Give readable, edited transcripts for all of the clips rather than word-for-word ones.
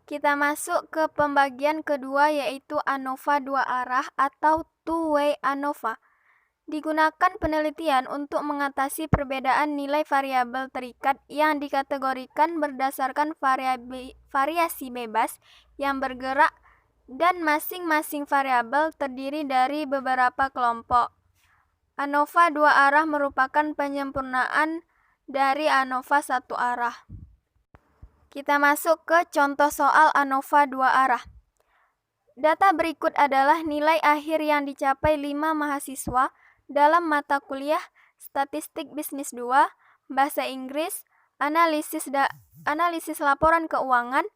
Kita masuk ke pembagian kedua, yaitu ANOVA dua arah atau two-way ANOVA. Digunakan penelitian untuk mengatasi perbedaan nilai variabel terikat yang dikategorikan berdasarkan variasi bebas yang bergerak dan masing-masing variabel terdiri dari beberapa kelompok. ANOVA dua arah merupakan penyempurnaan dari ANOVA satu arah. Kita masuk ke contoh soal ANOVA dua arah. Data berikut adalah nilai akhir yang dicapai 5 mahasiswa dalam mata kuliah Statistik Bisnis 2, Bahasa Inggris, Analisis Laporan Keuangan,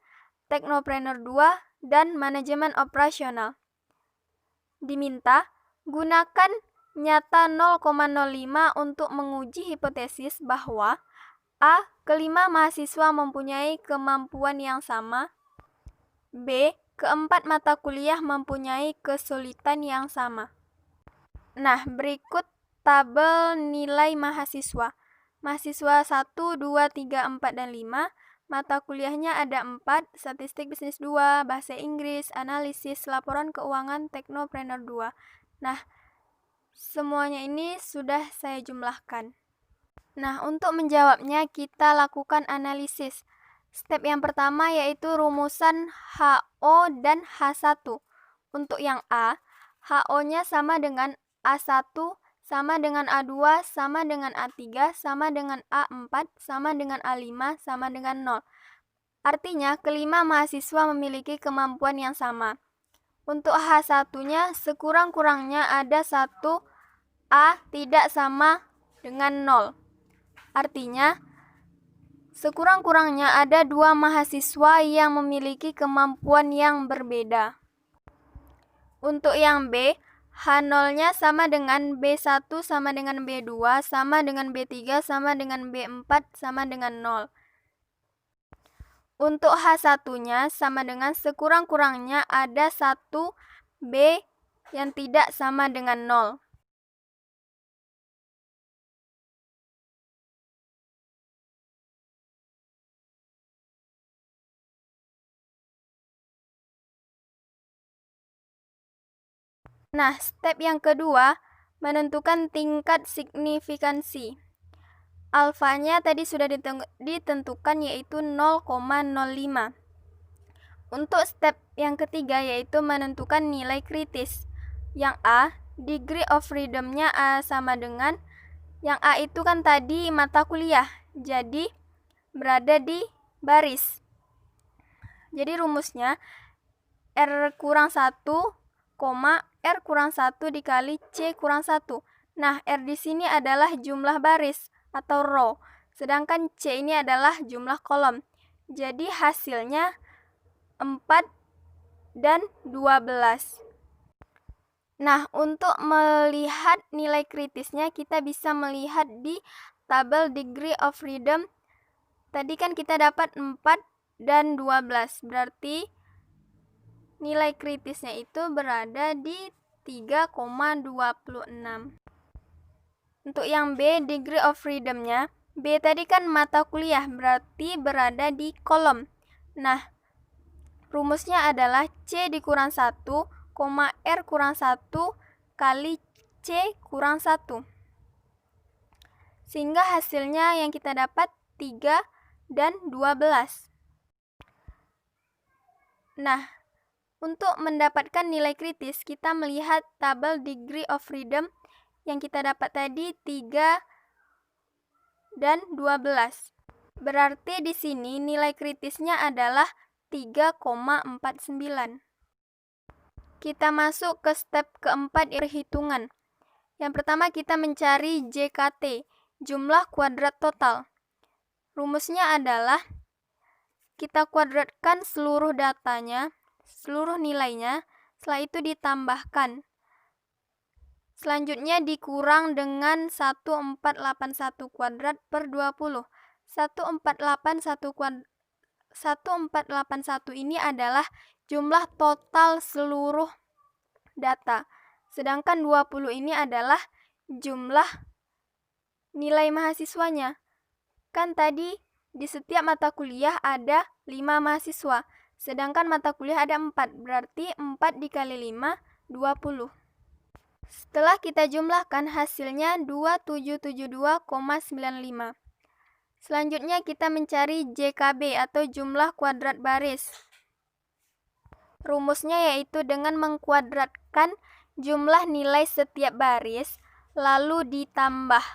Teknopreneur 2, dan Manajemen Operasional. Diminta, gunakan nyata 0,05 untuk menguji hipotesis bahwa A. Kelima mahasiswa mempunyai kemampuan yang sama. B. Keempat mata kuliah mempunyai kesulitan yang sama. Nah, berikut tabel nilai mahasiswa. Mahasiswa 1, 2, 3, 4, dan 5. Mata kuliahnya ada 4, Statistik Bisnis 2, Bahasa Inggris, Analisis Laporan Keuangan, Teknopreneur 2. Nah, semuanya ini sudah saya jumlahkan. Nah, untuk menjawabnya kita lakukan analisis. Step yang pertama yaitu rumusan HO dan H1. Untuk yang A, HO-nya sama dengan A1, sama dengan A2, sama dengan A3, sama dengan A4, sama dengan A5, sama dengan 0. Artinya, kelima mahasiswa memiliki kemampuan yang sama. Untuk H1-nya sekurang-kurangnya ada 1 A tidak sama dengan 0. Artinya, sekurang-kurangnya ada 2 mahasiswa yang memiliki kemampuan yang berbeda. Untuk yang B, H0-nya sama dengan B1 sama dengan B2, sama dengan B3, sama dengan B4, sama dengan 0. Untuk H1-nya sama dengan sekurang-kurangnya ada 1 B yang tidak sama dengan 0. Nah, step yang kedua, menentukan tingkat signifikansi. Alfanya tadi sudah ditentukan yaitu 0,05. Untuk step yang ketiga yaitu menentukan nilai kritis. Yang A, degree of freedom-nya sama dengan, yang A itu kan tadi mata kuliah, jadi berada di baris. Jadi rumusnya R kurang 1, R kurang 1 dikali C kurang 1. Nah, R di sini adalah jumlah baris atau row, sedangkan C ini adalah jumlah kolom. Jadi hasilnya 4 dan 12. Nah, untuk melihat nilai kritisnya kita bisa melihat di tabel degree of freedom. Tadi kan kita dapat 4 dan 12, berarti nilai kritisnya itu berada di 3,26. Untuk yang B, degree of freedom-nya, B tadi kan mata kuliah, berarti berada di kolom. Nah, rumusnya adalah C dikurang 1, R kurang 1 kali C kurang 1. Sehingga hasilnya yang kita dapat 3 dan 12. Nah, untuk mendapatkan nilai kritis, kita melihat tabel degree of freedom yang kita dapat tadi 3 dan 12. Berarti di sini nilai kritisnya adalah 3,49. Kita masuk ke step keempat, perhitungan. Yang pertama kita mencari JKT, jumlah kuadrat total. Rumusnya adalah kita kuadratkan seluruh datanya, seluruh nilainya, setelah itu ditambahkan. Selanjutnya dikurang dengan 1481 kuadrat per 20. 1481 ini adalah jumlah total seluruh data. Sedangkan 20 ini adalah jumlah nilai mahasiswanya. Kan tadi di setiap mata kuliah ada 5 mahasiswa. Sedangkan mata kuliah ada 4, berarti 4 dikali 5, 20. Setelah kita jumlahkan, hasilnya 2772,95. Selanjutnya kita mencari JKB atau jumlah kuadrat baris. Rumusnya yaitu dengan mengkuadratkan jumlah nilai setiap baris, lalu ditambah.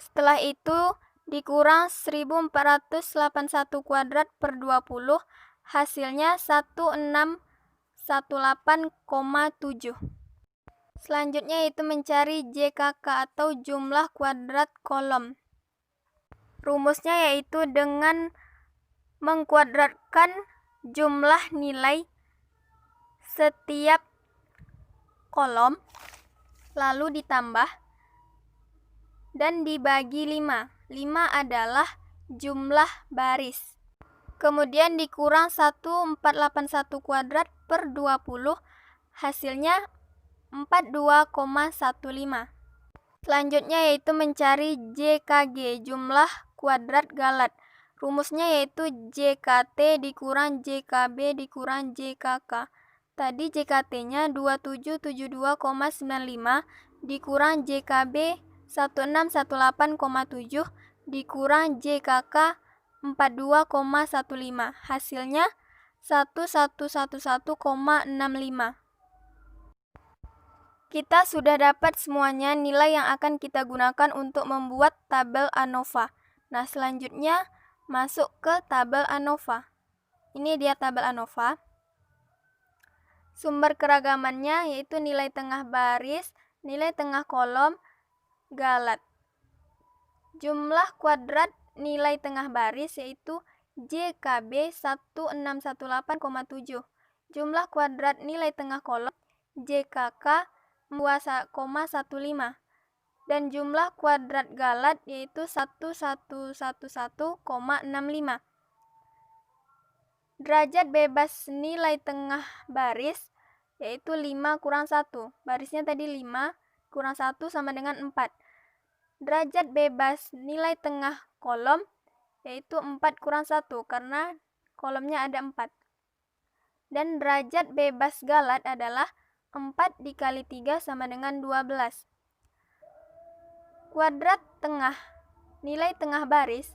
Setelah itu dikurang 1481 kuadrat per 20, hasilnya 1618,7. Selanjutnya yaitu mencari JKK atau jumlah kuadrat kolom. Rumusnya yaitu dengan mengkuadratkan jumlah nilai setiap kolom, lalu ditambah dan dibagi 5. 5 adalah jumlah baris. Kemudian dikurang 1481 kuadrat per 20, hasilnya 42,15. Selanjutnya yaitu mencari JKG, jumlah kuadrat galat. Rumusnya yaitu JKT dikurang JKB dikurang JKK. Tadi JKT-nya 2772,95 dikurang JKB 1618,7 dikurang JKK 42,15. Hasilnya 1111,65. Kita sudah dapat semuanya nilai yang akan kita gunakan untuk membuat tabel ANOVA. Nah, selanjutnya masuk ke tabel ANOVA. Ini dia tabel ANOVA. Sumber keragamannya yaitu nilai tengah baris, nilai tengah kolom, galat. Jumlah kuadrat nilai tengah baris yaitu JKB 1618,7. Jumlah kuadrat nilai tengah kolom JKK 2,15. Dan jumlah kuadrat galat yaitu 1111,65. Derajat bebas nilai tengah baris yaitu 5 kurang 1. Barisnya tadi 5 kurang 1 sama dengan 4. Derajat bebas nilai tengah kolom yaitu 4 kurang 1 karena kolomnya ada 4. Dan derajat bebas galat adalah 4 dikali 3 sama dengan 12. Kuadrat tengah nilai tengah baris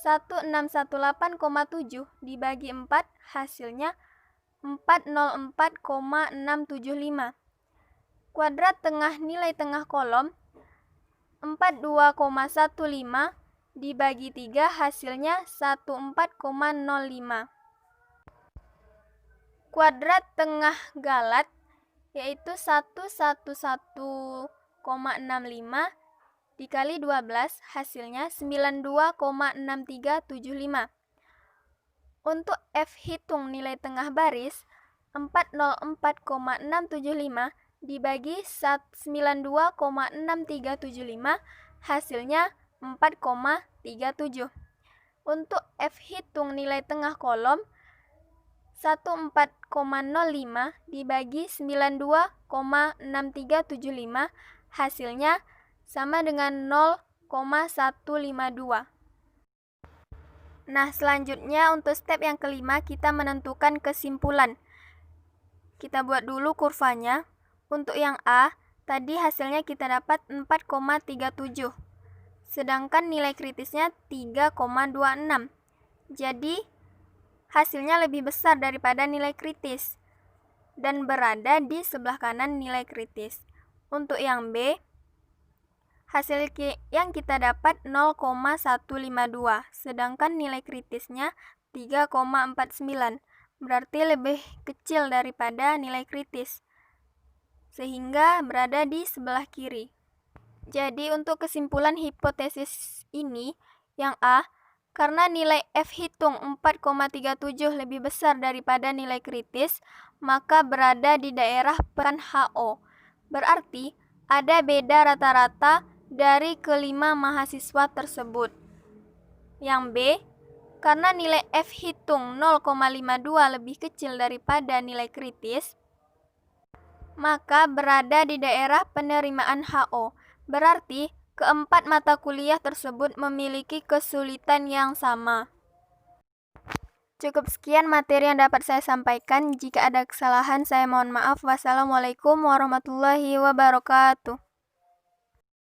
1618,7 dibagi 4, hasilnya 404,675. Kuadrat tengah nilai tengah kolom 42,15 dibagi 3, hasilnya 14,05. Kuadrat tengah galat yaitu 111,65 dikali 12, hasilnya 92,6375. Untuk F hitung nilai tengah baris 404,675 dibagi 92,6375, hasilnya 4,37. Untuk F hitung nilai tengah kolom 14,05 dibagi 92,6375, hasilnya sama dengan 0,152. Nah, selanjutnya untuk step yang kelima kita menentukan kesimpulan. Kita buat dulu kurvanya. Untuk yang A, tadi hasilnya kita dapat 4,37. Sedangkan nilai kritisnya 3,26. Jadi, hasilnya lebih besar daripada nilai kritis dan berada di sebelah kanan nilai kritis. Untuk yang B, hasil yang kita dapat 0,152, sedangkan nilai kritisnya 3,49, berarti lebih kecil daripada nilai kritis, sehingga berada di sebelah kiri. Jadi untuk kesimpulan hipotesis ini, yang A, karena nilai F hitung 4,37 lebih besar daripada nilai kritis, maka berada di daerah peran HO. Berarti ada beda rata-rata dari kelima mahasiswa tersebut. Yang B, karena nilai F hitung 0,52 lebih kecil daripada nilai kritis, maka berada di daerah penerimaan HO. Berarti keempat mata kuliah tersebut memiliki kesulitan yang sama. Cukup sekian materi yang dapat saya sampaikan. Jika ada kesalahan, saya mohon maaf. Wassalamualaikum warahmatullahi wabarakatuh.